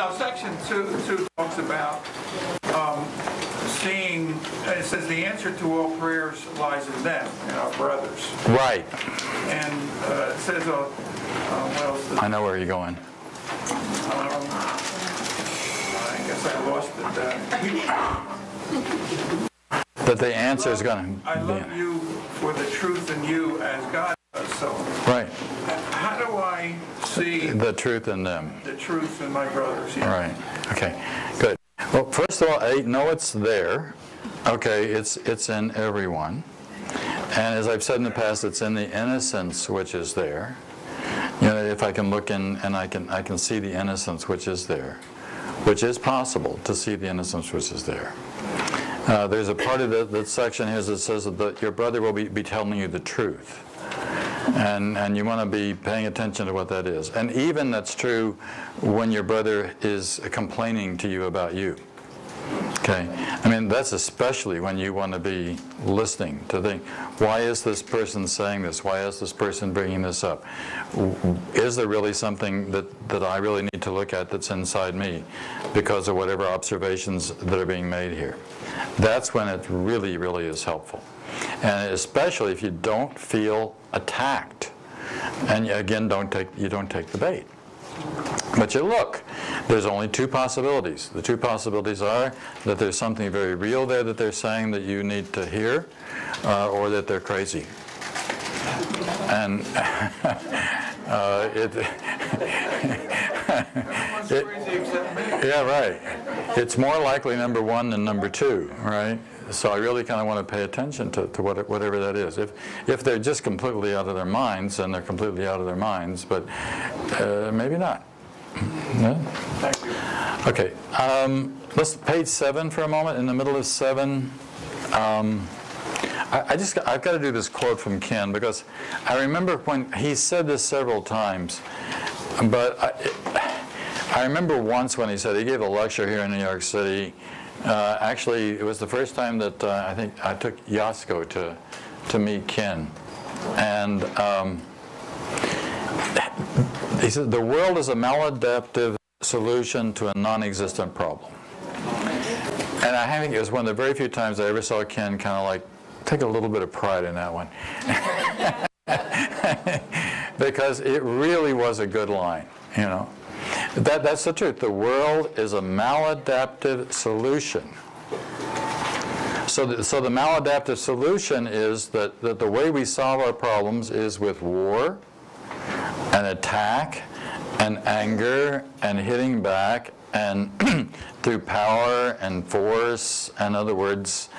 Now, section 2 talks about seeing, it says the answer to all prayers lies in them, in our brothers. Right. And it says, what else? I know where you're going. I guess I lost it. That the answer is going to I love you for the truth in you as God does. So, right. How do I see the truth in them? The truth in my brothers. Yeah. Right. Okay. Good. Well, first of all, I know it's there. Okay, it's in everyone. And as I've said in the past, it's in the innocence which is there. You know, if I can look in and I can see the innocence which is there, which is possible to see the innocence which is there. There's a part of that section here that says that your brother will be telling you the truth. And you want to be paying attention to what that is. And even that's true when your brother is complaining to you about you. Okay? I mean, that's especially when you want to be listening to think, why is this person saying this? Why is this person bringing this up? Is there really something that I really need to look at that's inside me because of whatever observations that are being made here? That's when it really, really is helpful. And especially if you don't feel attacked. And again, you don't take the bait. But you look, there's only two possibilities. The two possibilities are that there's something very real there that they're saying that you need to hear, or that they're crazy. And yeah, right. It's more likely number one than number two, right? So I really kind of want to pay attention to whatever that is. If they're just completely out of their minds, then they're completely out of their minds, but maybe not. Yeah? Thank you. Okay, let's page 7 for a moment. In the middle of 7, I've got to do this quote from Ken because I remember when he said this several times, but I remember once when he said he gave a lecture here in New York City. Actually, it was the first time that I think I took Yasko to meet Ken. And he said, the world is a maladaptive solution to a non-existent problem. And I think it was one of the very few times I ever saw Ken kind of like take a little bit of pride in that one. Because it really was a good line, you know. That's the truth. The world is a maladaptive solution. So the maladaptive solution is that the way we solve our problems is with war, and attack, and anger, and hitting back, and through power and force. In other words,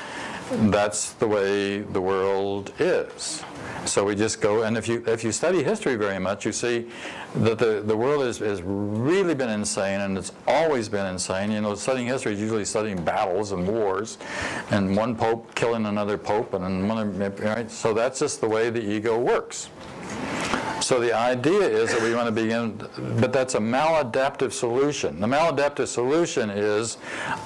that's the way the world is. So we just go, and if you study history very much, you see that the world has really been insane, and it's always been insane. You know, studying history is usually studying battles and wars, and one pope killing another pope, and right? So that's just the way the ego works. So the idea is that we want to begin, but that's a maladaptive solution. The maladaptive solution is,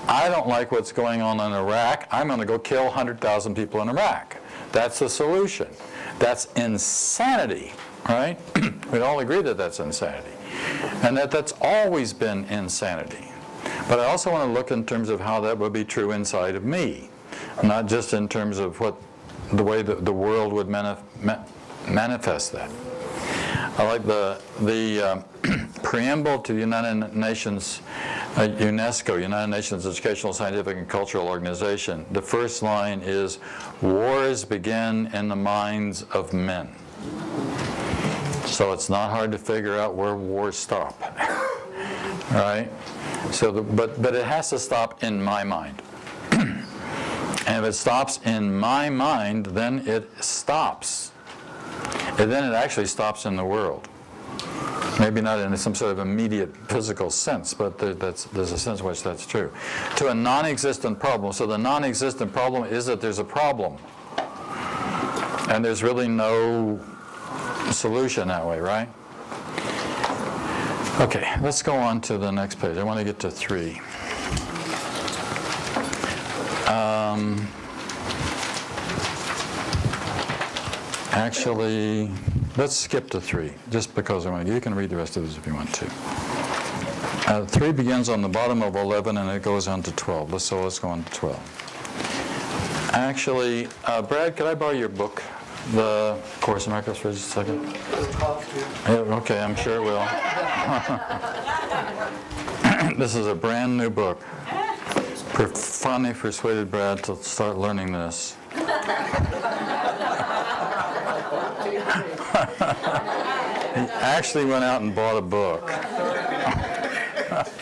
I don't like what's going on in Iraq, I'm going to go kill 100,000 people in Iraq. That's the solution. That's insanity, right? We'd all agree that that's insanity. And that's always been insanity. But I also want to look in terms of how that would be true inside of me, not just in terms of the way that the world would manifest that. I like the preamble to the United Nations, UNESCO, United Nations Educational, Scientific, and Cultural Organization. The first line is, wars begin in the minds of men. So it's not hard to figure out where wars stop, right? So, but it has to stop in my mind. And if it stops in my mind, then it stops. And then it actually stops in the world. Maybe not in some sort of immediate physical sense, but there's a sense in which that's true. To a non-existent problem. So the non-existent problem is that there's a problem. And there's really no solution that way, right? Okay, let's go on to the next page. I want to get to 3. Actually, let's skip to 3, just because I want to. You can read the rest of this if you want to. 3 begins on the bottom of 11 and it goes on to 12. So let's go on to 12. Actually, Brad, could I borrow your book, the Course in Miracles, for just a second? Yeah, okay, I'm sure it will. This is a brand new book. Finally persuaded Brad to start learning this. He actually went out and bought a book.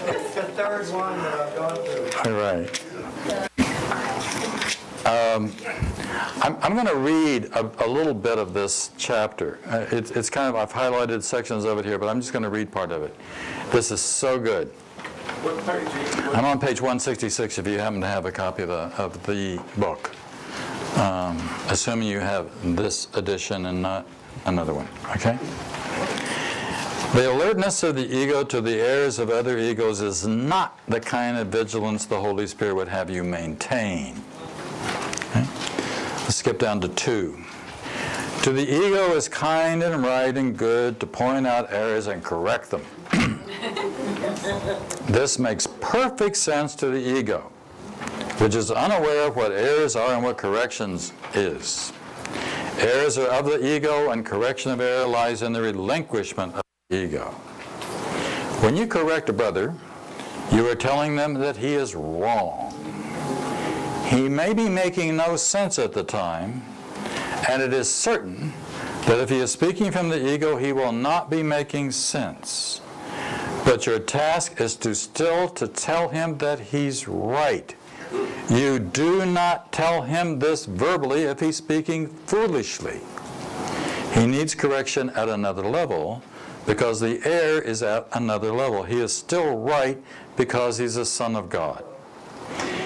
It's the third one that I've gone through. All right. I'm going to read a little bit of this chapter. It's kind of, I've highlighted sections of it here, but I'm just going to read part of it. This is so good. What page are you? I'm on page 166 if you happen to have a copy of the book. Assuming you have this edition and not another one, okay? The alertness of the ego to the errors of other egos is not the kind of vigilance the Holy Spirit would have you maintain. Okay? Let's skip down to 2. To the ego is kind and right and good to point out errors and correct them. This makes perfect sense to the ego, which is unaware of what errors are and what corrections is. Errors are of the ego, and correction of error lies in the relinquishment of the ego. When you correct a brother, you are telling them that he is wrong. He may be making no sense at the time, and it is certain that if he is speaking from the ego, he will not be making sense. But your task is to tell him that he's right. You do not tell him this verbally if he's speaking foolishly. He needs correction at another level because the error is at another level. He is still right because he's a son of God.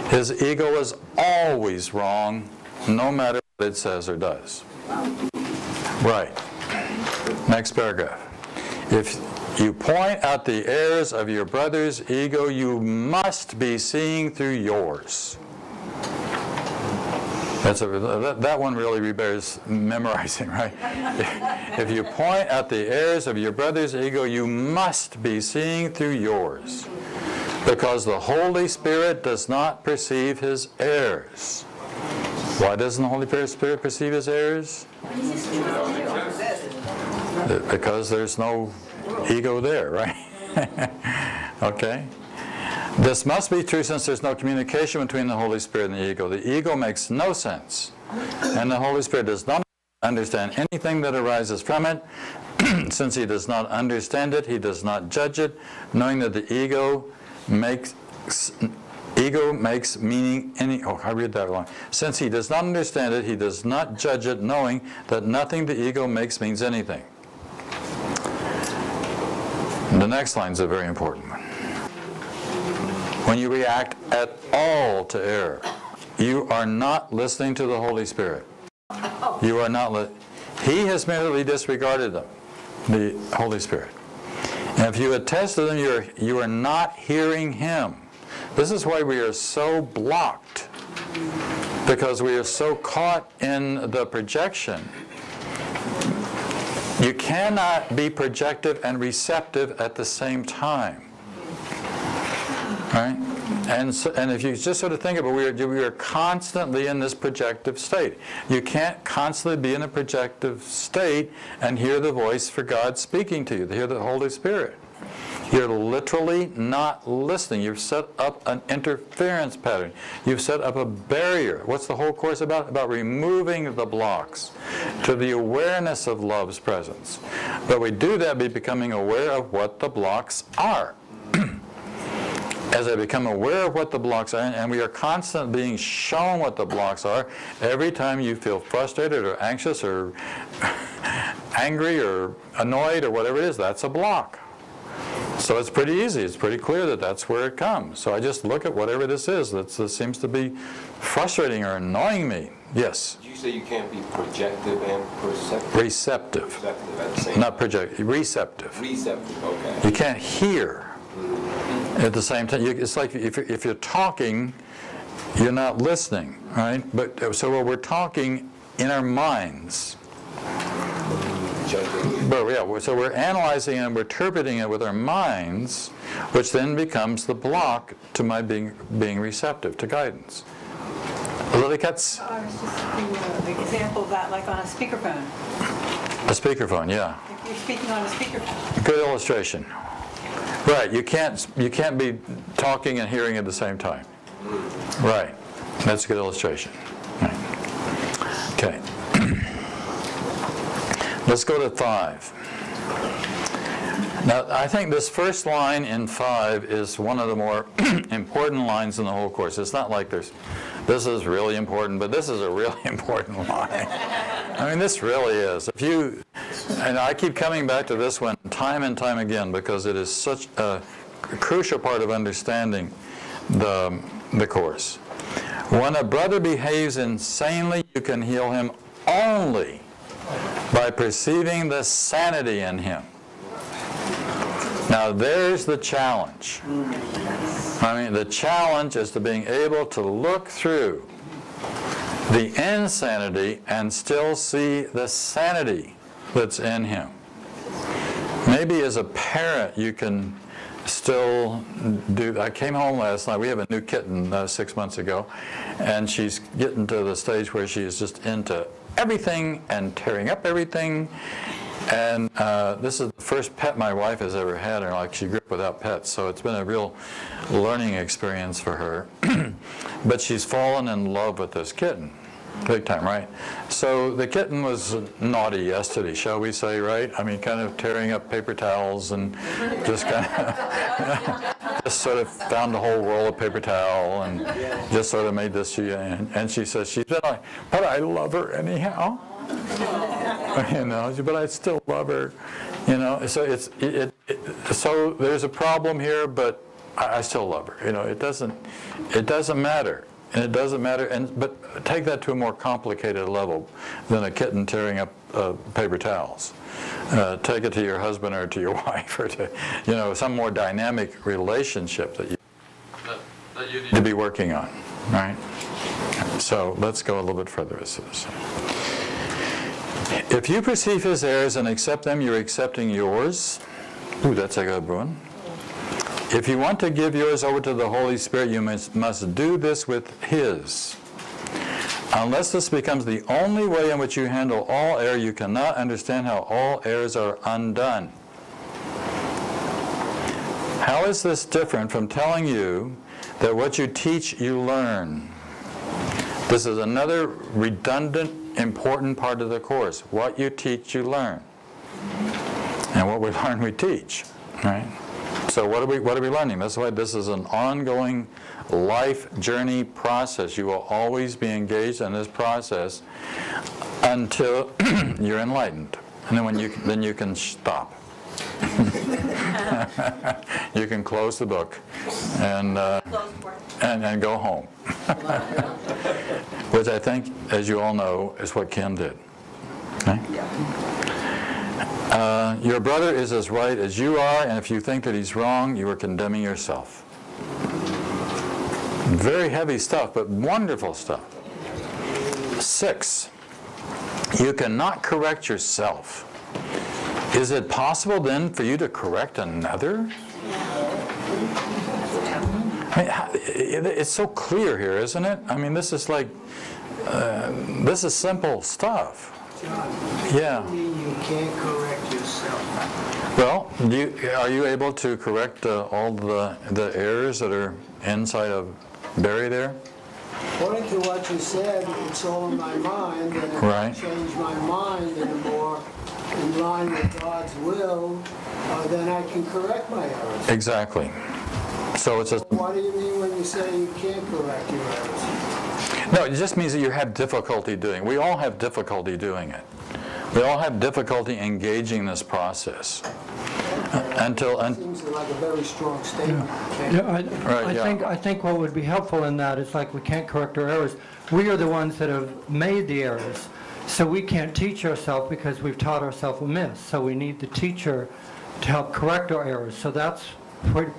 His ego is always wrong, no matter what it says or does. Right. Next paragraph. If you point out the errors of your brother's ego, you must be seeing through yours. That one really bears memorizing, right? If you point out the errors of your brother's ego, you must be seeing through yours, because the Holy Spirit does not perceive his errors. Why doesn't the Holy Spirit perceive his errors? Because there's no ego there, right? Okay? This must be true since there's no communication between the Holy Spirit and the ego. The ego makes no sense, and the Holy Spirit does not understand anything that arises from it. Since he does not understand it, he does not judge it, knowing that the ego makes meaning any... Oh, I read that wrong. Since he does not understand it, he does not judge it, knowing that nothing the ego makes means anything. The next line is a very important one. When you react at all to error, you are not listening to the Holy Spirit. You are not He has merely disregarded them, the Holy Spirit. And if you attest to them, you are not hearing Him. This is why we are so blocked, because we are so caught in the projection. You cannot be projective and receptive at the same time. Right? And if you just sort of think about it, we are constantly in this projective state. You can't constantly be in a projective state and hear the voice for God speaking to you, to hear the Holy Spirit. You're literally not listening. You've set up an interference pattern. You've set up a barrier. What's the whole course about? About removing the blocks to the awareness of love's presence. But we do that by becoming aware of what the blocks are. As I become aware of what the blocks are, and we are constantly being shown what the blocks are, every time you feel frustrated or anxious or angry or annoyed or whatever it is, that's a block. So it's pretty easy. It's pretty clear that that's where it comes. So I just look at whatever this is that seems to be frustrating or annoying me. Yes? Did you say you can't be projective and perceptive? Receptive. Receptive at the same Not projective. Receptive. Receptive, okay. You can't hear at the same time. It's like if you're talking, you're not listening, right? But so we're talking in our minds. Judging. But yeah, so we're analyzing and we're interpreting it with our minds, which then becomes the block to my being receptive to guidance. Lily Katz? I was just thinking an example of that, like on a speakerphone. A speakerphone, yeah. If you're speaking on a speakerphone. Good illustration. Right, you can't be talking and hearing at the same time. Right, that's a good illustration. Right. Okay. Let's go to 5. Now, I think this first line in 5 is one of the more important lines in the whole course. It's not like this is really important, but this is a really important line. I mean, this really is. And I keep coming back to this one time and time again because it is such a crucial part of understanding the course. When a brother behaves insanely, you can heal him only by perceiving the sanity in him. Now there's the challenge. I mean, the challenge is to being able to look through the insanity and still see the sanity that's in him. Maybe as a parent you can still do. I came home last night. We have a new kitten 6 months ago, and she's getting to the stage where she is just into everything and tearing up everything. And this is the first pet my wife has ever had, and like she grew up without pets, so it's been a real learning experience for her. But she's fallen in love with this kitten, big time, right? So the kitten was naughty yesterday, shall we say, right? I mean, kind of tearing up paper towels and just kind of just sort of found a whole roll of paper towel and just sort of made this. And she says, she's been like, but I love her anyhow. You know, but I still love her. You know, so so there's a problem here, but I still love her. You know, it doesn't matter, and it doesn't matter. But take that to a more complicated level than a kitten tearing up paper towels. Take it to your husband or to your wife or to, you know, some more dynamic relationship that you need to be working on, right? So let's go a little bit further. If you perceive his errors and accept them, you're accepting yours. Ooh, that's a good one. If you want to give yours over to the Holy Spirit, you must do this with his. Unless this becomes the only way in which you handle all error, you cannot understand how all errors are undone. How is this different from telling you that what you teach, you learn? This is another redundant, important part of the course. What you teach, you learn. And what we learn, we teach, right? So what are we learning? That's why this is an ongoing life journey process. You will always be engaged in this process until you're enlightened. And then you can stop. You can close the book and go home. Which I think, as you all know, is what Ken did. Okay? Your brother is as right as you are, and if you think that he's wrong, you are condemning yourself. Very heavy stuff, but wonderful stuff. 6, you cannot correct yourself. Is it possible then for you to correct another? I mean, it's so clear here, isn't it? I mean, this is like, this is simple stuff. John, yeah. You can't correct yourself. Well, are you able to correct all the errors that are inside of Barry there? According to what you said, it's all in my mind, and if I change my mind in a more in line with God's will, then I can correct my errors. Exactly. So it's a. What do you mean when you say you can't correct your errors? No, it just means that you have difficulty doing it. We all have difficulty doing it. We all have difficulty engaging this process. It seems like a very strong statement. I think what would be helpful in that is like we can't correct our errors. We are the ones that have made the errors. So we can't teach ourselves because we've taught ourselves amiss. So we need the teacher to help correct our errors. So that's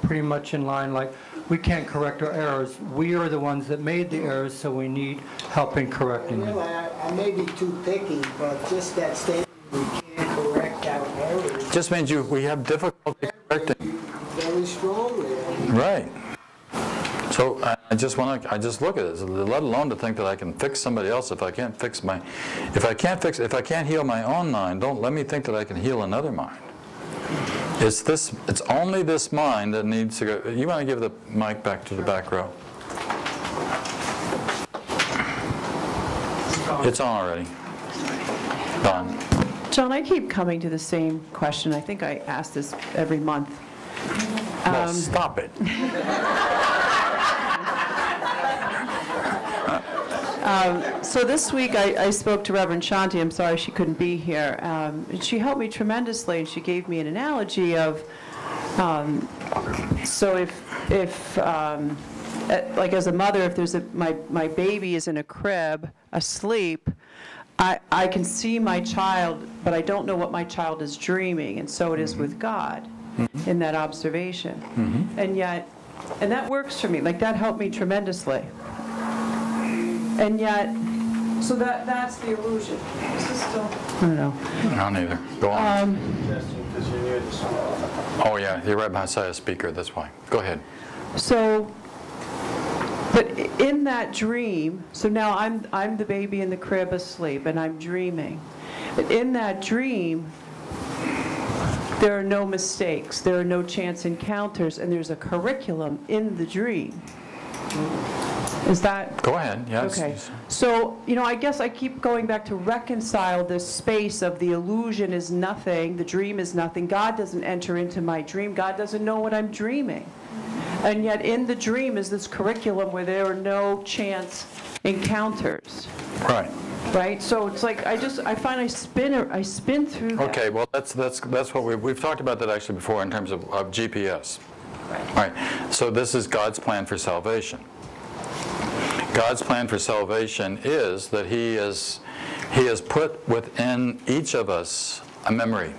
pretty much in line, like we can't correct our errors. We are the ones that made the errors, so we need help in correcting them. I may be too picky, but just that statement, we can't correct our just means we have difficulty correcting. Very strongly. Right. So I just look at it, let alone to think that I can fix somebody else if I can't heal my own mind, don't let me think that I can heal another mind. It's only this mind that needs to go. You want to give the mic back to the back row? It's on already. Done. John, I keep coming to the same question. I think I ask this every month. Well, stop it. So this week I spoke to Reverend Shanti. I'm sorry she couldn't be here. And she helped me tremendously, and she gave me an analogy of, so if like as a mother, if there's my baby is in a crib, asleep, I can see my child, but I don't know what my child is dreaming, and so it is with God in that observation. And that works for me. Like, that helped me tremendously. And yet, so that's the illusion. Is this still? I don't know. I don't either. Go on. Oh yeah, you're right beside a speaker. That's why. Go ahead. So, but in that dream, so now I'm the baby in the crib asleep, and I'm dreaming. But in that dream, there are no mistakes, there are no chance encounters, and there's a curriculum in the dream. Is that? Go ahead, yes. Okay. So, I guess I keep going back to reconcile this space of the illusion is nothing, the dream is nothing. God doesn't enter into my dream. God doesn't know what I'm dreaming. And yet in the dream is this curriculum where there are no chance encounters. Right. Right? So it's like I find I spin through that. Okay, well that's what we've talked about that actually before in terms of GPS. Right. So this is God's plan for salvation. God's plan for salvation is that He has put within each of us a memory.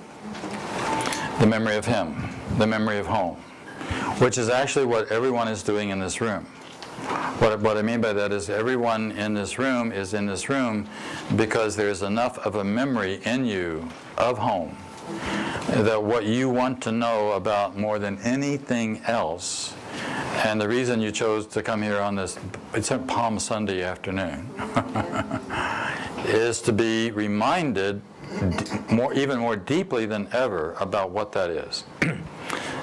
The memory of Him, the memory of home, which is actually what everyone is doing in this room. What I mean by that is everyone in this room is in this room because there's enough of a memory in you of home that what you want to know about more than anything else. And the reason you chose to come here on this, it's a Palm Sunday afternoon, is to be reminded even more deeply than ever about what that is,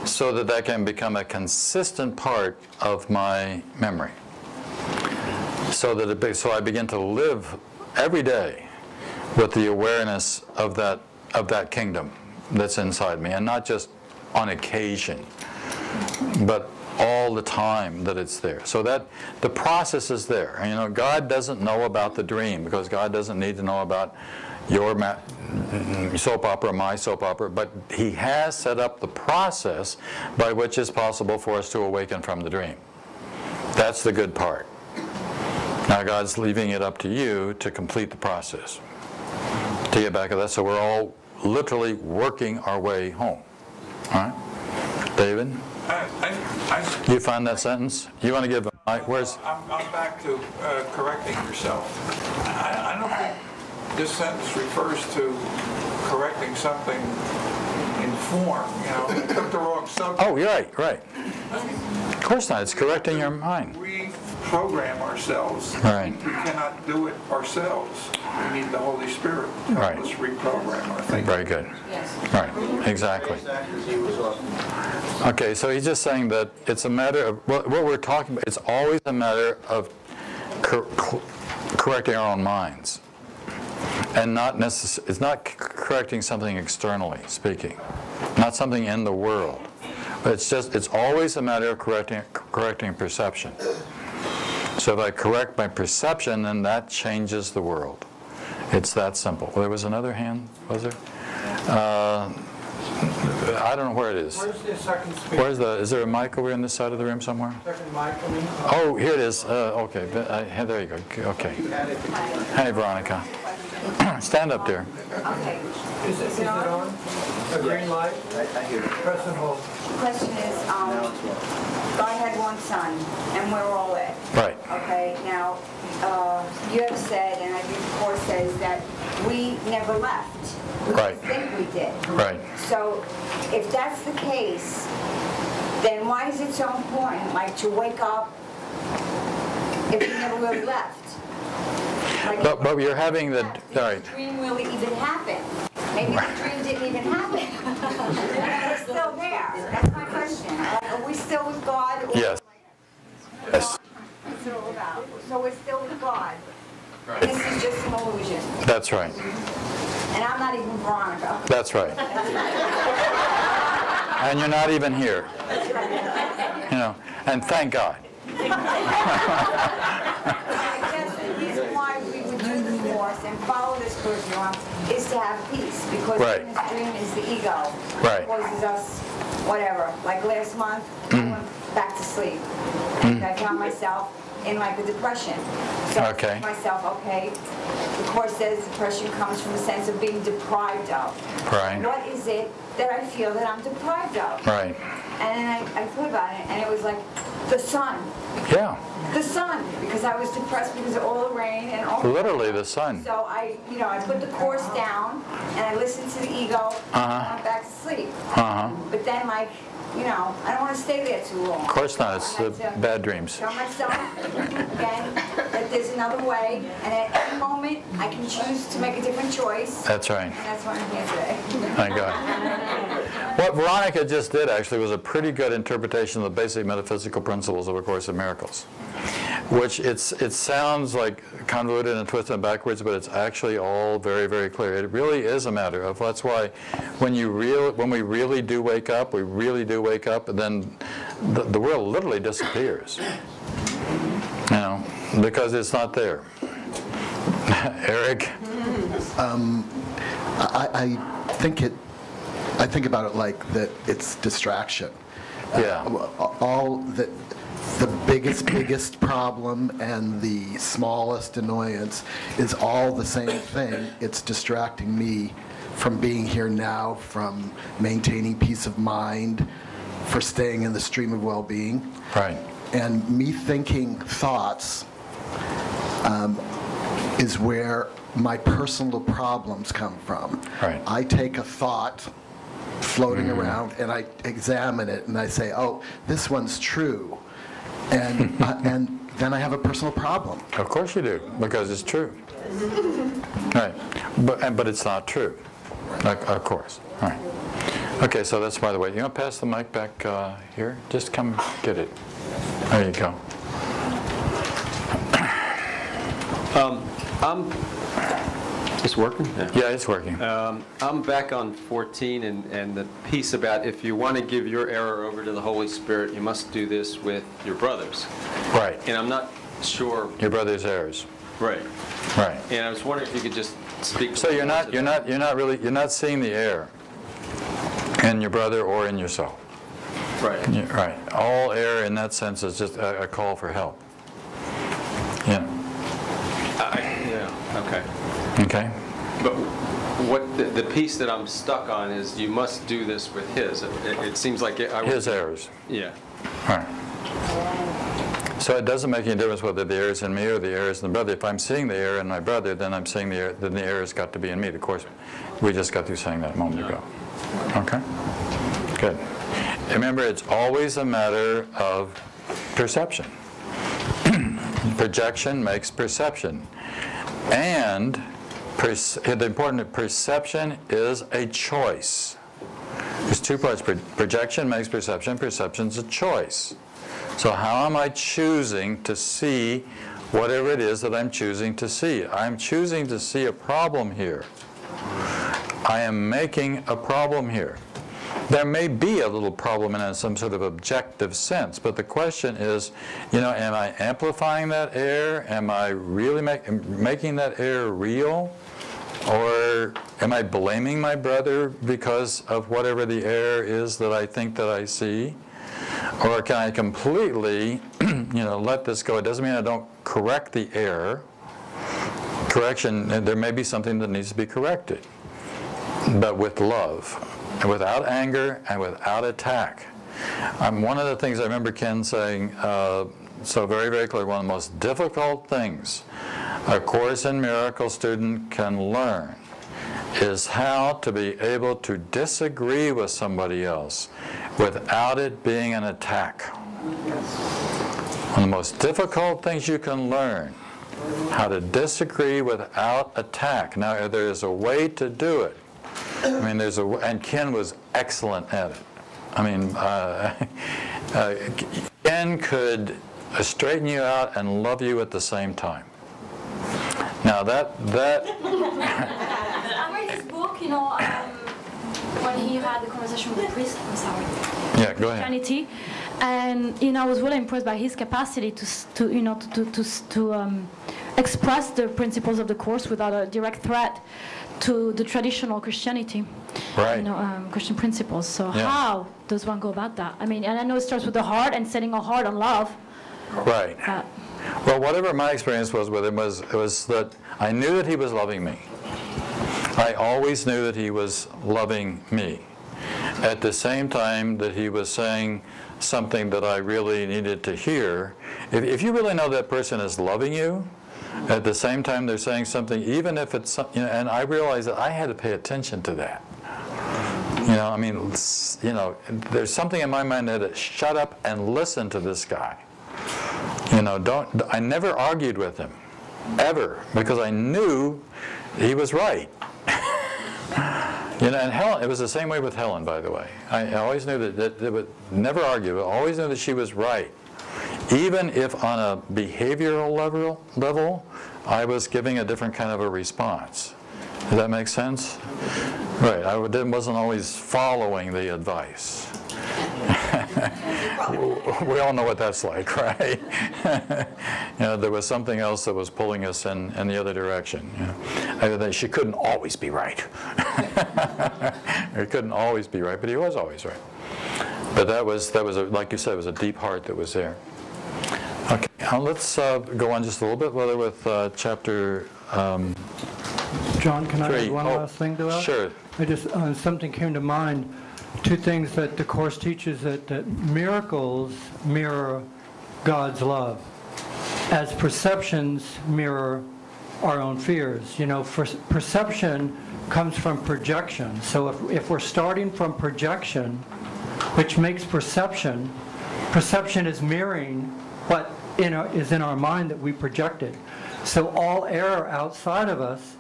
so that can become a consistent part of my memory. So I begin to live every day with the awareness of that kingdom that's inside me, and not just on occasion, but all the time that it's there. So that the process is there. And, God doesn't know about the dream because God doesn't need to know about your soap opera, my soap opera, but He has set up the process by which it's possible for us to awaken from the dream. That's the good part. Now God's leaving it up to you to complete the process, to get back to that. So we're all literally working our way home. All right? David? You find that sentence? You want to give a mic? Where's? I'm back to correcting yourself. I don't think this sentence refers to correcting something in form. You took the wrong subject. Oh, you're right. Of course not. It's correcting your mind. We program ourselves. Right. We cannot do it ourselves. We need the Holy Spirit to help us reprogram our thinking. Very good. Yes. Right. Exactly. Okay, so he's just saying that it's a matter of what we're talking about. It's always a matter of correcting our own minds, and it's not correcting something externally speaking, not something in the world. But it's always a matter of correcting perception. So if I correct my perception, then that changes the world. It's that simple. Well, there was another hand, was there? I don't know where it is. Where's the second speaker? Is there a mic over on this side of the room somewhere? Second mic, I mean. Oh, here it is. Okay, there you go. Okay. Hey, Veronica. Stand up there. Okay. Is it on? A green light? I hear it. Press and hold. The question is, God had one son, and we're all it. Right. Okay, now, you have said, and I think the Course says, that we never left. Right. think we did. Right. So if that's the case, then why is it so important, like, to wake up if you never really left? Like, But you're having the, did all right. the dream really even happen? Maybe the dream didn't even happen. It's still there. That's my question. Are we still with God? Or Yes. Yes. What's it all about? So we're still with God. And this is just an illusion. That's right. And I'm not even Veronica. That's right. And you're not even here. You know, and thank God. I guess the reason why we would do the course and follow this curriculum is to have peace, because Right. this dream is the ego. Right. Causes us whatever. Like last month, I went back to sleep. And I found myself in like a depression. So I Okay. said to myself, okay, the course says depression comes from a sense of being deprived of. Right. What is it that I feel that I'm deprived of? Right. And then I thought about it, and it was like the sun. Yeah. The sun, because I was depressed because of all the rain and all. Literally the sun. So I put the course down and I listened to the ego and I went back to sleep. But then, like, I don't want to stay there too long. Of course not. It's bad dreams. Tell myself again that there's another way, and at any moment I can choose to make a different choice. That's right. And that's why I'm here today. Thank God. What Veronica just did actually was a pretty good interpretation of the basic metaphysical principles of A Course in Miracles, which it sounds like convoluted and twisted and backwards, but it's actually all very, very clear. It really is a matter of, that's why when we really do wake up, we really do wake up, and then the world literally disappears, because it's not there. Eric? I think about it like that it's distraction. Yeah. The biggest problem and the smallest annoyance is all the same thing. It's distracting me from being here now, from maintaining peace of mind, for staying in the stream of well-being. Right. And me thinking thoughts is where my personal problems come from. Right. I take a thought floating around and I examine it and I say, oh, this one's true. And then I have a personal problem. Of course you do, because it's true. Right. But it's not true. Of course. All right. Okay, so that's by the way. You want to pass the mic back here? Just come get it. There you go. It's working? Yeah, it's working. I'm back on 14 and the piece about if you want to give your error over to the Holy Spirit, you must do this with your brothers. Right. And I'm not sure. Your brother's errors. Right. Right. And I was wondering if you could just speak. So you're not seeing the error in your brother or in yourself. Right. Right. All error in that sense is just a call for help. Yeah. Yeah. Okay. Okay. But what the piece that I'm stuck on is you must do this with his. It seems like his errors. Yeah. All right. So it doesn't make any difference whether the error is in me or the error is in the brother. If I'm seeing the error in my brother, then I'm seeing the error. Then the error's got to be in me. Of course, we just got through saying that a moment ago. Okay. Good. Remember, it's always a matter of perception. Projection makes perception, and the important perception is a choice. There's two parts. Projection makes perception. Perception's a choice. So how am I choosing to see whatever it is that I'm choosing to see? I'm choosing to see a problem here. I am making a problem here. There may be a little problem in some sort of objective sense, but the question is, am I amplifying that error? Am I really making that error real? Or am I blaming my brother because of whatever the error is that I think that I see? Or can I completely, let this go? It doesn't mean I don't correct the error. Correction, there may be something that needs to be corrected, but with love, and without anger, and without attack. One of the things I remember Ken saying so very, very clearly, one of the most difficult things a Course in Miracles student can learn is how to be able to disagree with somebody else without it being an attack. One of the most difficult things you can learn, how to disagree without attack. Now, there is a way to do it. I mean, and Ken was excellent at it. I mean, Ken could straighten you out and love you at the same time. Now I read his book, you know, when he had the conversation with the priest. I'm sorry. Yeah, go ahead. Christianity, and you know, I was really impressed by his capacity to express the principles of the course without a direct threat to the traditional Christianity, right. You know, Christian principles. So yeah. How does one go about that? I mean, and I know it starts with the heart and setting a heart on love. Right. Well, whatever my experience was with him was that I knew that he was loving me. I always knew that he was loving me. At the same time that he was saying something that I really needed to hear. If you really know that person is loving you, at the same time they're saying something, even if it's, you know, and I realized that I had to pay attention to that. You know, I mean, you know, there's something in my mind that shut up and listen to this guy. You know, I never argued with him, ever, because I knew he was right. You know, and Helen, it was the same way with Helen, by the way. I always knew that they would never argue, but I always knew that she was right. Even if on a behavioral level, I was giving a different kind of a response. Does that make sense? Right, I wasn't always following the advice. We all know what that's like, right? You know, there was something else that was pulling us in the other direction. You know? She couldn't always be right. He couldn't always be right, but he was always right. But that was like you said, it was a deep heart that was there. Okay, now let's go on just a little bit further with chapter John, can 3. I add one last thing to that? Sure. I just something came to mind. Two things that the Course teaches, that miracles mirror God's love, as perceptions mirror our own fears. You know, perception comes from projection. So if we're starting from projection, which makes perception is mirroring what is in our mind that we projected. So all error outside of us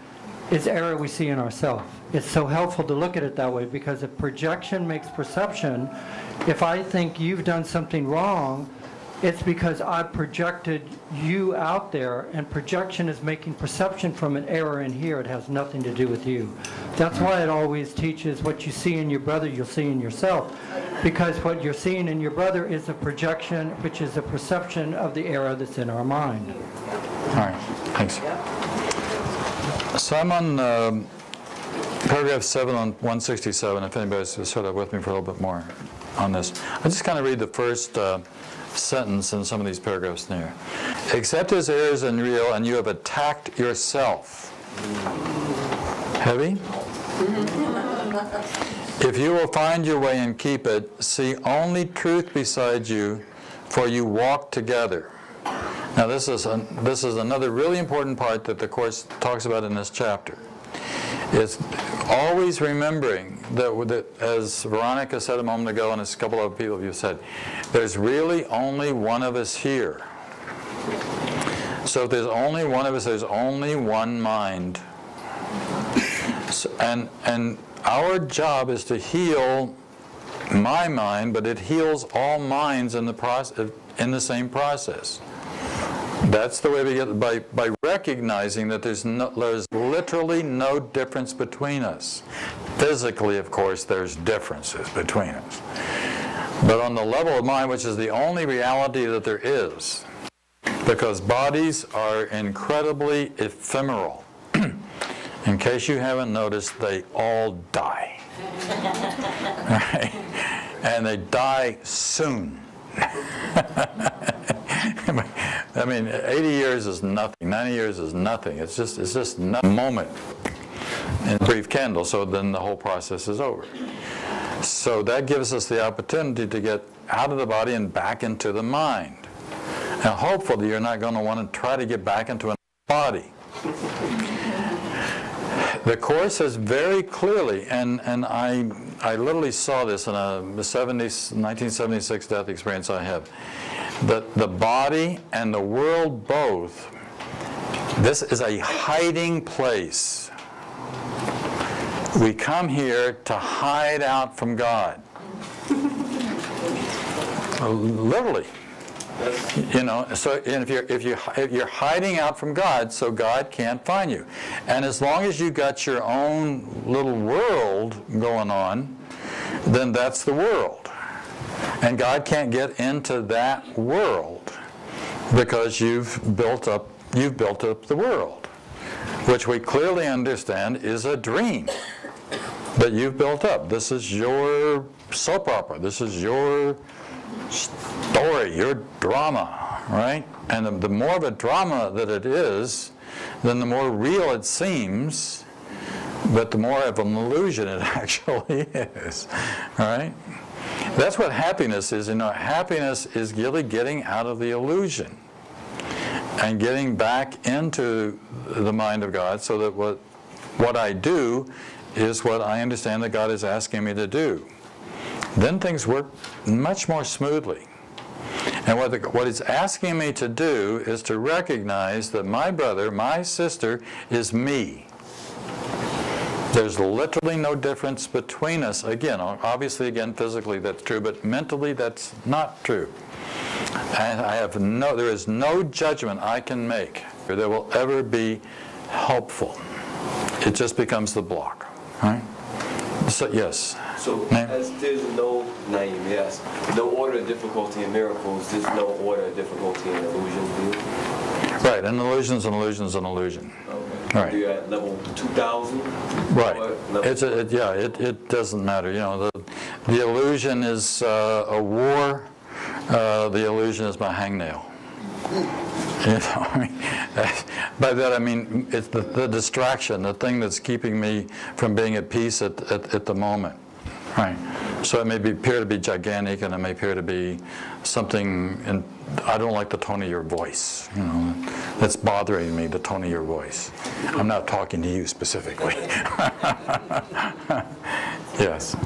is error we see in ourselves. It's so helpful to look at it that way, because if projection makes perception, if I think you've done something wrong, it's because I projected you out there, and projection is making perception from an error in here. It has nothing to do with you. That's why it always teaches what you see in your brother, you'll see in yourself. Because what you're seeing in your brother is a projection, which is a perception of the error that's in our mind. All right, thanks. So I'm on paragraph 7 on 167, if anybody's sort of with me for a little bit more on this. I'll just kind of read the first sentence in some of these paragraphs there. Except his error is unreal, and you have attacked yourself. Heavy? If you will find your way and keep it, see only truth beside you, for you walk together. Now this is another really important part that the Course talks about in this chapter. It's always remembering that, as Veronica said a moment ago, and as a couple of people have said, there's really only one of us here. So if there's only one of us, there's only one mind. So, and our job is to heal my mind, but it heals all minds in the same process. That's the way we get by recognizing that there's literally no difference between us. Physically, of course, there's differences between us. But on the level of mind, which is the only reality that there is, because bodies are incredibly ephemeral. In case you haven't noticed, they all die. Right? And they die soon. I mean, 80 years is nothing. 90 years is nothing. It's just a moment in a brief candle, so then the whole process is over. So that gives us the opportunity to get out of the body and back into the mind. Now, hopefully, you're not going to want to try to get back into a body. The Course says very clearly, and I literally saw this in a 1976 death experience I had, that the body and the world both, this is a hiding place. We come here to hide out from God. Literally. You know, so if you're hiding out from God, so God can't find you. And as long as you got your own little world going on, then that's the world. And God can't get into that world because you've built up the world, which we clearly understand is a dream that you've built up. This is your soap opera. This is your story, your drama, right? And the more of a drama that it is, then the more real it seems, but the more of an illusion it actually is, right? That's what happiness is. You know, happiness is really getting out of the illusion and getting back into the mind of God, so that what I do is what I understand that God is asking me to do. Then things work much more smoothly. And what He's asking me to do is to recognize that my brother, my sister, is me. There's literally no difference between us. Again, obviously, again, physically that's true, but mentally that's not true. And there is no judgment I can make that will ever be helpful. It just becomes the block, right? So, yes. So, as there's no order of difficulty in miracles, there's no order of difficulty in illusions, right, and illusion's an illusion's an illusion. Okay. Right. You're at level 2,000? Right. It doesn't matter. You know, the illusion is a war. The illusion is my hangnail. You know, I mean, by that I mean it's the distraction, the thing that's keeping me from being at peace at the moment. Right. So it may appear to be gigantic, and it may appear to be something, and I don't like the tone of your voice. You know, that's bothering me, the tone of your voice. I'm not talking to you specifically. Yes.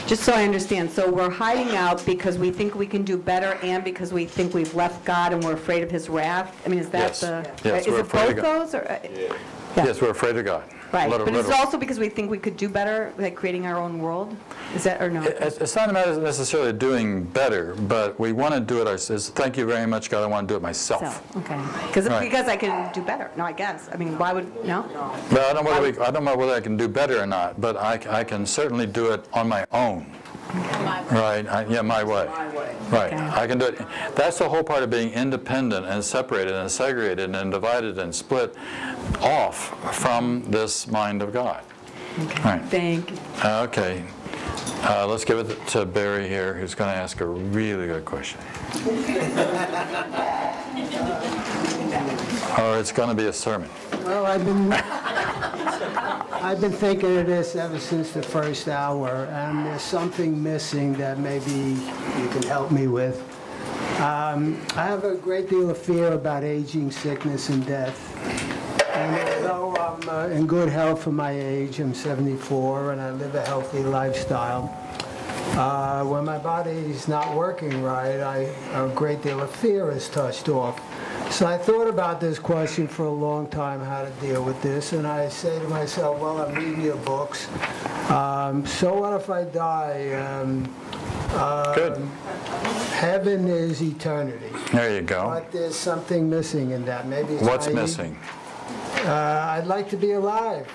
Just so I understand, so we're hiding out because we think we can do better and because we think we've left God and we're afraid of His wrath? I mean, is that Yes, is it both those? Or, yeah. Yes, we're afraid of God. Right, but it's also because we think we could do better, like creating our own world? Is that, or no? It's not a matter of necessarily doing better, but we want to do it ourselves. Thank you very much, God, I want to do it myself. Okay, because I can do better. No, I guess. I mean, why would, no? Well, I don't know whether I can do better or not, but I can certainly do it on my own. Right, my way. Right, okay. I can do it. That's the whole part of being independent and separated and segregated and divided and split off from this mind of God. Okay. Right. Thank you. Okay, let's give it to Barry here, who's going to ask a really good question. Or it's going to be a sermon. Well, I've been thinking of this ever since the first hour, and there's something missing that maybe you can help me with. I have a great deal of fear about aging, sickness, and death. And although I'm in good health for my age, I'm 74, and I live a healthy lifestyle, when my body's not working right, a great deal of fear is touched off. So I thought about this question for a long time, how to deal with this, and I say to myself, well, I'm reading your books. So what if I die? Good. Heaven is eternity. There you go. But there's something missing in that. Maybe it's what's missing? I'd like to be alive.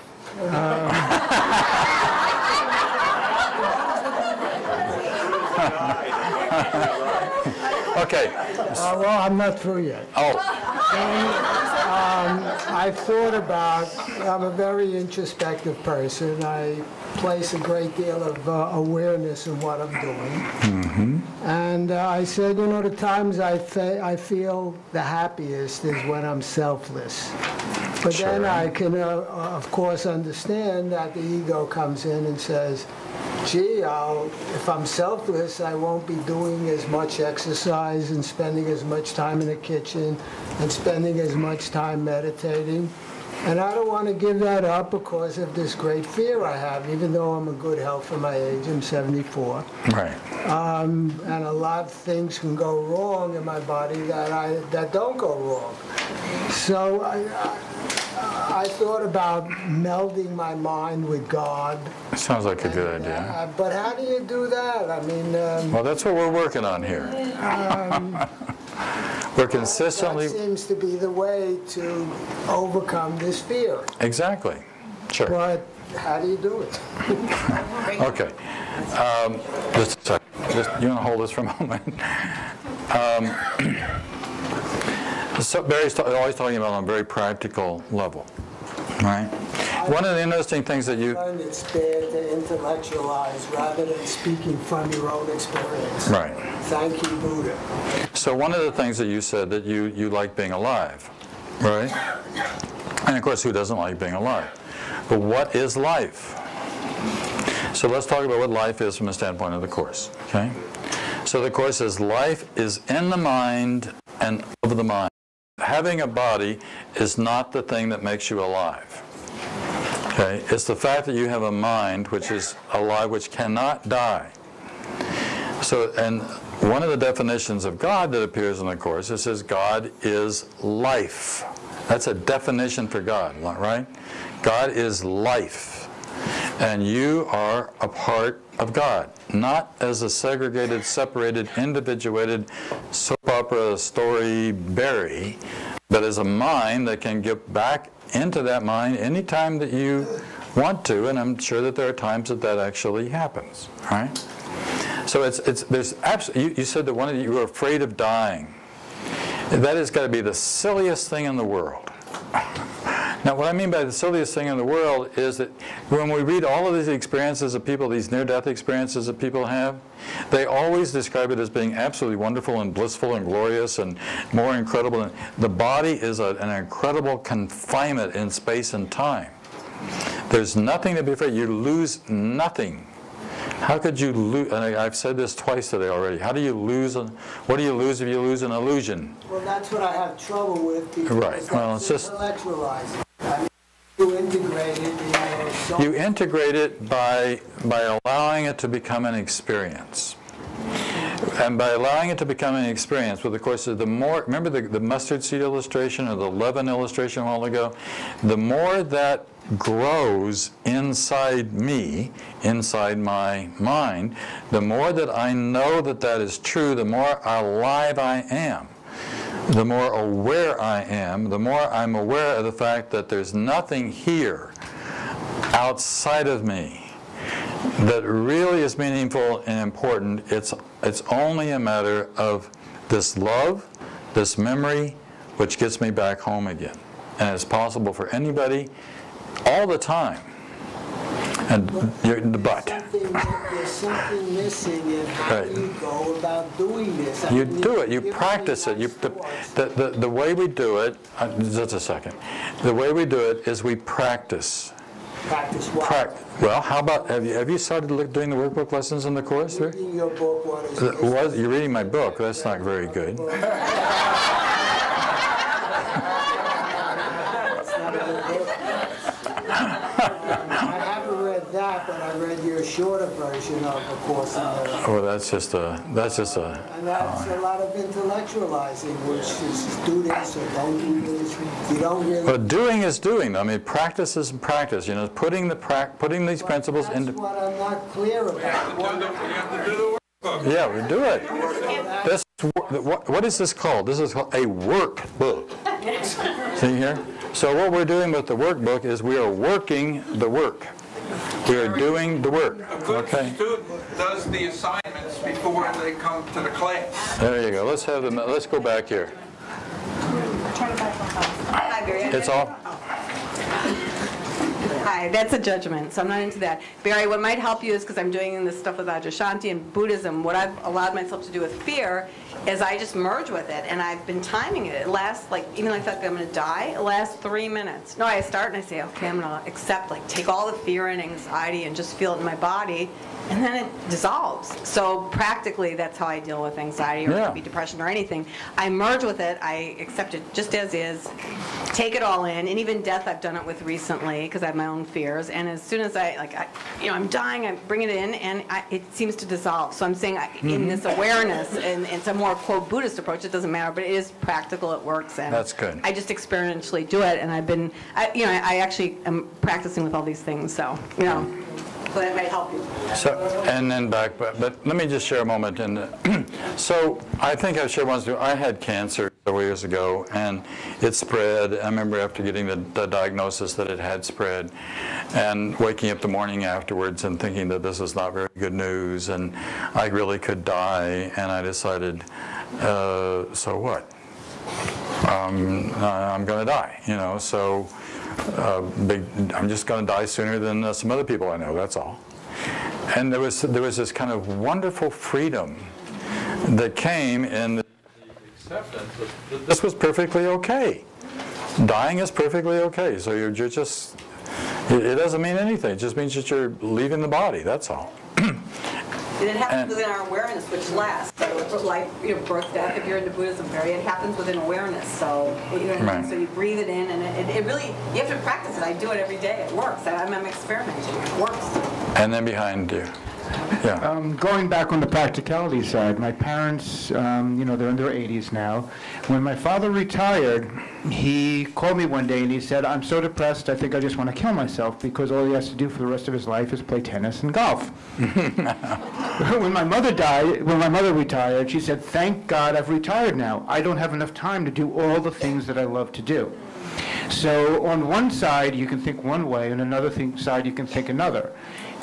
Okay. Well, I'm not through yet. Oh. I've thought about, I'm a very introspective person. I place a great deal of awareness in what I'm doing. Mm-hmm. And I said, you know, the times I feel the happiest is when I'm selfless. But sure. Then I can, of course, understand that the ego comes in and says, gee, if I'm selfless, I won't be doing as much exercise and spending as much time in the kitchen and spending as much time meditating. And I don't want to give that up because of this great fear I have, even though I'm in good health for my age. I'm 74. Right. And a lot of things can go wrong in my body that don't go wrong. So I thought about melding my mind with God. Sounds like a good idea. But how do you do that? I mean... well, that's what we're working on here. We're consistently... That seems to be the way to overcome this fear. Exactly. Sure. But how do you do it? Okay. Just a second. You want to hold this for a moment? So Barry's always talking about on a very practical level, right? One of the interesting things that you... It's bad to intellectualize rather than speaking from your own experience. Right. Thank you, Buddha. So one of the things that you said that you like being alive, right? And of course, who doesn't like being alive? But what is life? So let's talk about what life is from the standpoint of the Course, okay? So the Course says life is in the mind and of the mind. Having a body is not the thing that makes you alive. Okay? It's the fact that you have a mind which is alive, which cannot die. So, and one of the definitions of God that appears in the Course, it says God is life. That's a definition for God, right? God is life. And you are a part of God, not as a segregated, separated, individuated soap opera story Barry, but as a mind that can get back into that mind anytime that you want to, and I'm sure that there are times that that actually happens, right? So there's absolutely, you said that one of you were afraid of dying. That has got to be the silliest thing in the world. Now, what I mean by the silliest thing in the world is that when we read all of these experiences of people, these near-death experiences that people have, they always describe it as being absolutely wonderful and blissful and glorious and more incredible. And the body is an incredible confinement in space and time. There's nothing to be afraid. You lose nothing. How could you lose? And I've said this twice today already. How do you lose? What do you lose if you lose an illusion? Well, that's what I have trouble with because right. Well, it's just intellectualizing. I mean, you integrate it in your soul. You integrate it by allowing it to become an experience. And by allowing it to become an experience, well, of course, the more, remember the mustard seed illustration or the leaven illustration a while ago? The more that grows inside me, inside my mind, the more that I know that that is true, the more alive I am. The more aware I am, the more I'm aware of the fact that there's nothing here outside of me that really is meaningful and important. It's only a matter of this love, this memory, which gets me back home again. And it's possible for anybody all the time. And but there's something missing in how you go about doing this. You do it. You practice it. The way we do it. Just a second. The way we do it is we practice. Practice what? Well, how about have you started doing the workbook lessons in the Course? Reading your book. What is you're reading my book. That's not very good. That, but I read your shorter version of the Course in the... Oh, that's just a... And that's a lot of intellectualizing, which is do this or don't do this. You don't really... But doing is doing. I mean, practice is practice. You know, putting these principles into... That's what I'm not clear about. You have to do the workbook. Yeah, we do it. What is this called? This is called a workbook. See here? So what we're doing with the workbook is we are working the work. We are doing the work. A good student does the assignments before they come to the class. There you go. Let's have them. Let's go back here. It's all. Hi, that's a judgment, so I'm not into that. Barry, what might help you is, because I'm doing this stuff with Adyashanti and Buddhism, what I've allowed myself to do with fear is I just merge with it, and I've been timing it. It lasts, like, even though I feel like I'm going to die, it lasts 3 minutes. No, I start and I say, okay, I'm going to accept, like, take all the fear and anxiety and just feel it in my body, and then it dissolves. So practically, that's how I deal with anxiety, or it could be depression or anything. I merge with it, I accept it just as is, take it all in, and even death I've done it with recently, because I have my own fears, and as soon as I'm dying, I bring it in, and it seems to dissolve. So I'm saying in this awareness, and it's a more, quote, Buddhist approach, it doesn't matter, but it is practical, it works, and that's good. I just experientially do it, and I've been, I actually am practicing with all these things, so, so that might help you. So, and then back, but let me just share a moment. So I think I've shared once before, I had cancer several years ago, and it spread. I remember after getting the diagnosis that it had spread, and waking up the morning afterwards and thinking that this is not very good news, and I really could die, and I decided, so what? I'm going to die, so I'm just going to die sooner than some other people I know, that's all. And there was this kind of wonderful freedom that came in the acceptance that this was perfectly okay. Dying is perfectly okay, so you're just, it doesn't mean anything, it just means that you're leaving the body, that's all. And it happens within our awareness, which lasts. So like, birth, death, if you're into Buddhism, it happens within awareness. So, so you breathe it in, and it really, you have to practice it. I do it every day. It works. I'm experimenting. It works. And then behind you. Yeah. Going back on the practicality side, my parents, they're in their 80s now. When my father retired, he called me one day and he said, "I'm so depressed, I think I just want to kill myself because all he has to do for the rest of his life is play tennis and golf." When my mother retired, she said, "Thank God I've retired now. I don't have enough time to do all the things that I love to do." So on one side, you can think one way, and another side, you can think another.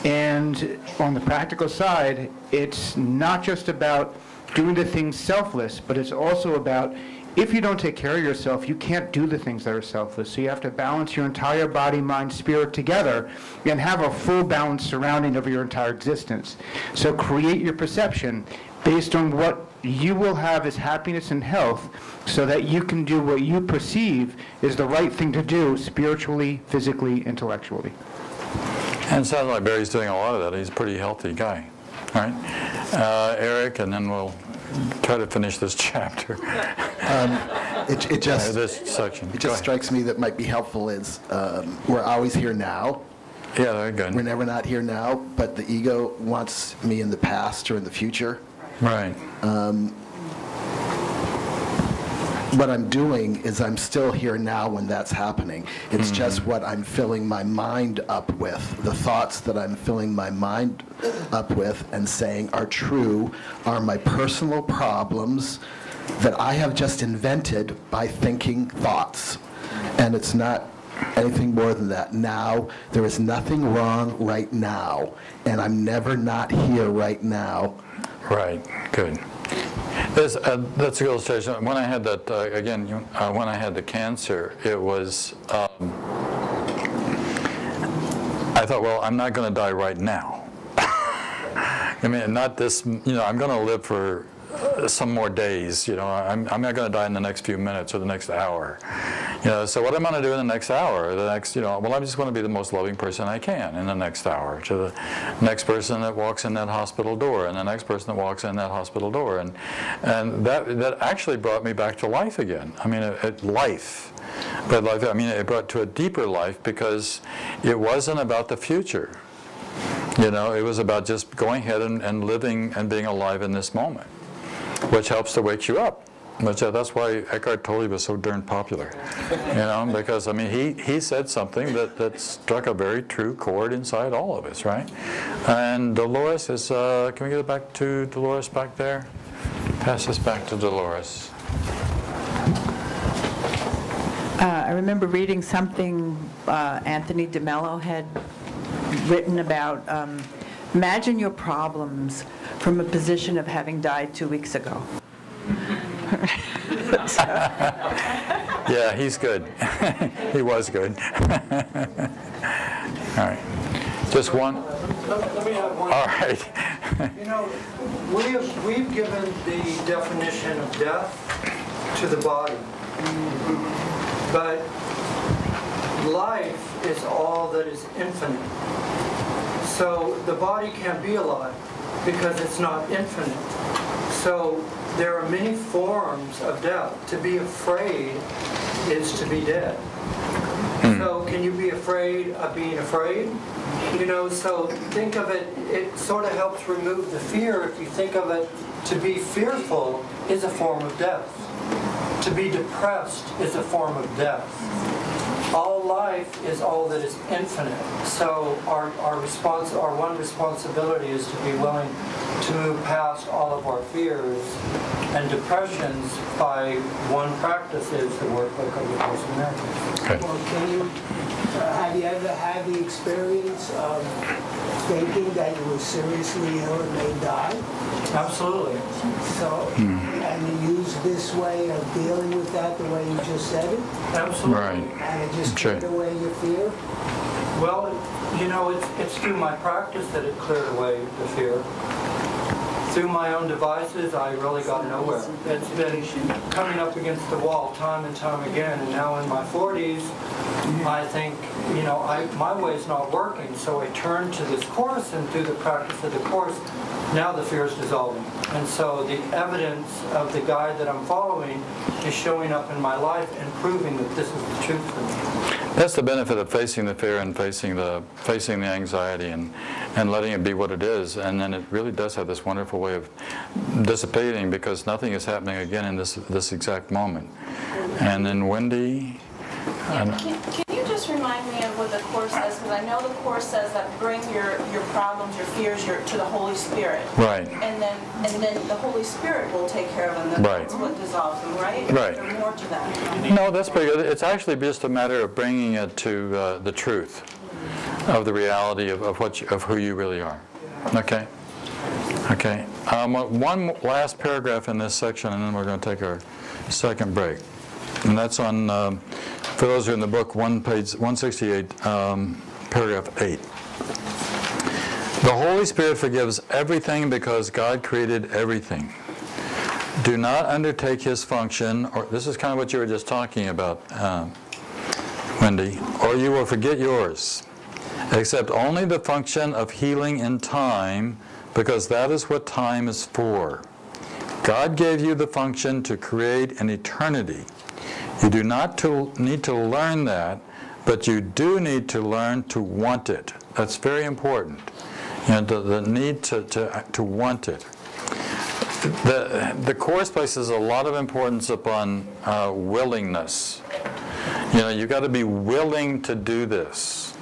And on the practical side, it's not just about doing the things selfless, but it's also about, if you don't take care of yourself, you can't do the things that are selfless. So you have to balance your entire body, mind, spirit together and have a full balanced surrounding of your entire existence. So create your perception based on what you will have as happiness and health, so that you can do what you perceive is the right thing to do spiritually, physically, intellectually. And it sounds like Barry's doing a lot of that. He's a pretty healthy guy. All right. Eric, and then we'll try to finish this chapter. This section. It just strikes me that might be helpful is we're always here now. Yeah, very good. We're never not here now, but the ego wants me in the past or in the future. Right. What I'm doing is I'm still here now when that's happening. It's just what I'm filling my mind up with. The thoughts that I'm filling my mind up with and saying are true are my personal problems that I have just invented by thinking thoughts. And it's not anything more than that. Now, there is nothing wrong right now, and I'm never not here right now. Right, good. That's a good illustration. When I had that, when I had the cancer, it was, I thought, well, I'm not going to die right now. I mean, not this, I'm going to live for some more days, I'm not going to die in the next few minutes or the next hour. So what I'm going to do in the next hour, I'm just going to be the most loving person I can in the next hour to the next person that walks in that hospital door and the next person that walks in that hospital door. And that actually brought me back to life again. I mean, life. But it brought to a deeper life because it wasn't about the future. It was about just going ahead and living and being alive in this moment, which helps to wake you up. That's why Eckhart Tolle was so darn popular, because he said something that struck a very true chord inside all of us, right? And Dolores is, can we get it back to Dolores back there? Pass this back to Dolores. I remember reading something Anthony DeMello had written about, imagine your problems from a position of having died 2 weeks ago. Yeah, he's good. He was good. All right. Just one? Let me have one. All right. You know, we've given the definition of death to the body. But life is all that is infinite. So the body can't be alive because it's not infinite. So there are many forms of death. To be afraid is to be dead. So can you be afraid of being afraid? You know, so think of it, it sort of helps remove the fear. If you think of it, to be fearful is a form of death. To be depressed is a form of death. All life is all that is infinite. So our one responsibility is to be willing to move past all of our fears and depressions by one practice is the workbook of the Course in Miracles. Okay. Well, have you ever had the experience of thinking that you were seriously ill and may die? Absolutely. So, and you use this way of dealing with that the way you just said it? Absolutely. Right. And it just Sure. cleared away your fear? Well, you know, it's through my practice that it cleared away the fear. Through my own devices, I really got nowhere. It's been coming up against the wall time and time again, and now in my 40s, I think, you know, my way's not working, so I turned to this Course, and through the practice of the Course, now the fear is dissolving. And so the evidence of the guide that I'm following is showing up in my life and proving that this is the truth for me. That's the benefit of facing the fear and facing the anxiety and letting it be what it is. And then it really does have this wonderful way of dissipating because nothing is happening again in this exact moment. And then Wendy. Can you just remind me of what the Course says? Because I know the Course says that bring your problems, your fears, to the Holy Spirit. Right. And then the Holy Spirit will take care of them. Right. That's what dissolves them, right? Right. There's more to that. No, that's pretty good. It's actually just a matter of bringing it to the truth of the reality of who you really are. Okay? Okay. One last paragraph in this section, and then we're going to take our second break. And that's on, for those who are in the book, page 168, paragraph 8. The Holy Spirit forgives everything because God created everything. Do not undertake His function, or this is kind of what you were just talking about, Wendy, or you will forget yours. Accept only the function of healing in time, because that is what time is for. God gave you the function to create an eternity. You do not need to learn that, but you do need to learn to want it. That's very important. You know, the need to want it. The Course places a lot of importance upon willingness. You know, you've got to be willing to do this.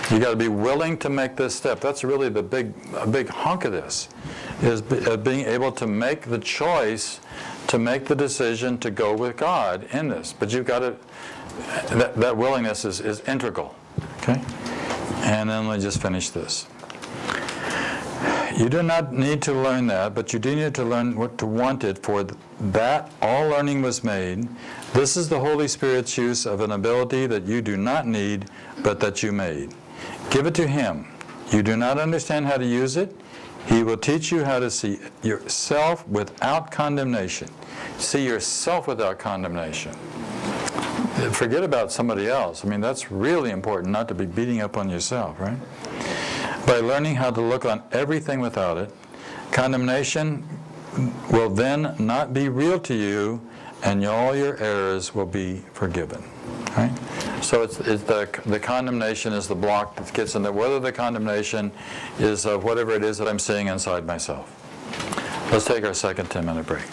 You got to be willing to make this step. That's really a big hunk of this, is being able to make the choice, to make the decision to go with God in this. But you've got to, that willingness is integral. Okay? And then let me just finish this. You do not need to learn that, but you do need to learn what to want it, for that all learning was made. This is the Holy Spirit's use of an ability that you do not need, but that you made. Give it to Him. You do not understand how to use it. He will teach you how to see yourself without condemnation. See yourself without condemnation. Forget about somebody else. I mean, that's really important, not to be beating up on yourself, right? By learning how to look on everything without it, condemnation will then not be real to you, and all your errors will be forgiven. Right? So it's the condemnation is the block that gets in there, whether the condemnation is of whatever it is that I'm seeing inside myself. Let's take our second 10-minute break.